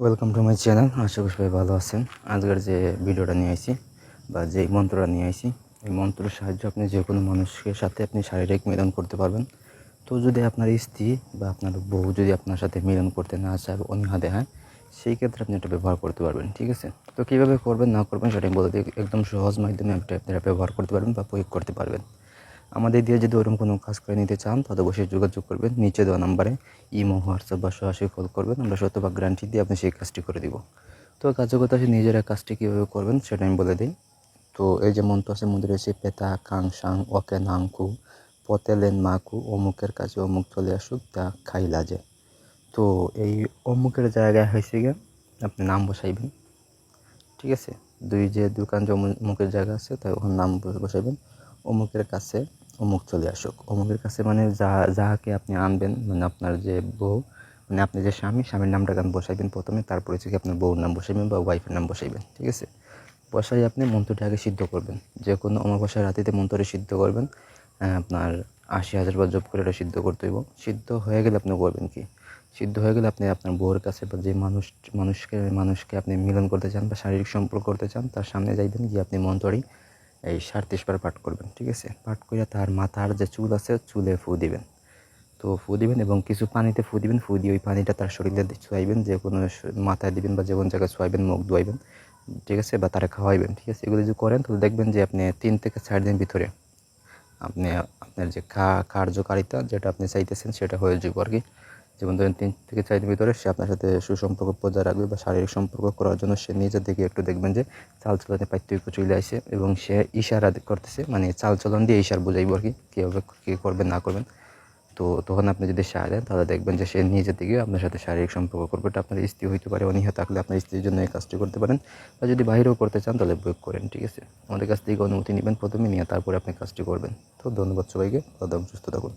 Welcome to my channel. আশা করি সবাই ভালো আছেন। আজকের যে ভিডিওটা নিয়ে আইছি বা যে মন্ত্রটা নিয়ে আইছি, এই মন্ত্রের সাহায্যে আপনি যে কোনো মানুষের সাথে আপনি শারীরিক মিলন করতে পারবেন। তো যদি আপনার স্ত্রী বা আপনার বউ যদি আপনার সাথে মিলন করতে না চায় বা অনীহা দেখায়, সেই ক্ষেত্রে আপনি এটা ব্যবহার করতে পারবেন। ঠিক আছে? তো কীভাবে করবেন না করবেন সেটা বলে দিই। একদম সহজ মাধ্যমে আপনারা ব্যবহার করতে পারবেন বা প্রয়োগ করতে পারবেন। আমাদের দিয়ে যদি ওরকম কোনো কাজ করে নিতে চান তাহলে অবশ্যই যোগাযোগ করবেন নিচে দেওয়া নাম্বারে। ইমো, হোয়াটসঅ্যাপ বা সরাসরি কল করবেন। আমরা শতভাগ গ্যারান্টি দিয়ে আপনি সেই কাজটি করে দিব। তো কার্যকতা আছে, নিজেরা কাজটি কীভাবে করবেন সেটা আমি বলে দিই। তো এই যে মন্ত্র আছে, মধ্যে রয়েছে পেতা কাং সাং ওকে নাংকু পতেলেন মাকু অমুকের কাছে অমুক চলে আসুক তা খাই লাজে। তো এই অমুকের জায়গায় হয়েছে গিয়ে আপনি নাম বসাইবেন। ঠিক আছে? যে দোকান যে অমুকের জায়গা আছে তাই ওখানে নাম বসাইবেন। অমুকের কাছে অমুক চলে আসুক। অমুকের কাছে মানে যাহাকে আপনি আনবেন, মানে আপনার যে বউ, মানে আপনি যে স্বামীর নামটা বসাইবেন প্রথমে, তারপরে হচ্ছে কি আপনার বউর নাম বসাইবেন বা ওয়াইফের নাম বসাইবেন। ঠিক আছে? বসাই আপনি মন্ত্রটি আগে সিদ্ধ করবেন। যে কোনো অমাবস্যার রাতিতে মন্ত্রটি সিদ্ধ করবেন। আপনার ৮০,০০০ বার জপ করে এটা সিদ্ধ করতে হইব। সিদ্ধ হয়ে গেলে আপনি করবেন কি, সিদ্ধ হয়ে গেলে আপনি আপনার বউয়ের কাছে বা যে মানুষকে আপনি মিলন করতে চান বা শারীরিক সম্পর্ক করতে চান, তার সামনে যাইবেন, গিয়ে আপনি মন্ত্রটি এই ৩৭ বার পাঠ করবেন। ঠিক আছে? পাঠ করে তার মাথার যে চুল আছে চুলে ফু দিবেন। তো ফু দিবেন এবং কিছু পানিতে ফু দিবেন। ফু দিয়ে ওই পানিটা তার শরীরে ছোঁয়াইবেন, যে কোনো মাথায় দিবেন বা যে কোনো জায়গায় ছোঁয়াইবেন, মুখ ধোয়াইবেন। ঠিক আছে? বা তারা খাওয়াইবেন। ঠিক আছে? এগুলো যদি করেন তাহলে দেখবেন যে আপনি ৩ থেকে ৪ দিন ভিতরে আপনি আপনার যে কার্যকারিতা যেটা আপনি চাইতেছেন সেটা হয়ে যাবে আর কি। যেমন ধরেন ৩ থেকে ৪ দিন ভিতরে সে আপনার সাথে সুসম্পর্ক বজায় রাখবে বা শারীরিক সম্পর্ক করার জন্য সে নিজের দিকে একটু দেখবেন যে চালচলনে পার্থক্য চলে আসে এবং সে ইশারা করতেছে, মানে চালচলন দিয়ে ইশারা বোঝাইব আর কি, কীভাবে কী করবেন না করবেন। তো তখন আপনি যদি সায় দেন তাহলে দেখবেন যে সে নিজে থেকে আপনার সাথে শারীরিক সম্পর্ক করবে। এটা আপনার স্ত্রী হইতে পারে, অনীহা থাকলে আপনার স্ত্রীর জন্য এই কাজটি করতে পারেন, বা যদি বাইরেও করতে চান তাহলে প্রয়োগ করেন। ঠিক আছে? আমাদের কাছ থেকে অনুমতি নেবেন প্রথমে, নিয়ে তারপরে আপনি কাজটি করবেন। তো ধন্যবাদ সবাইকে। ভালো থাকুন, সুস্থ থাকুন।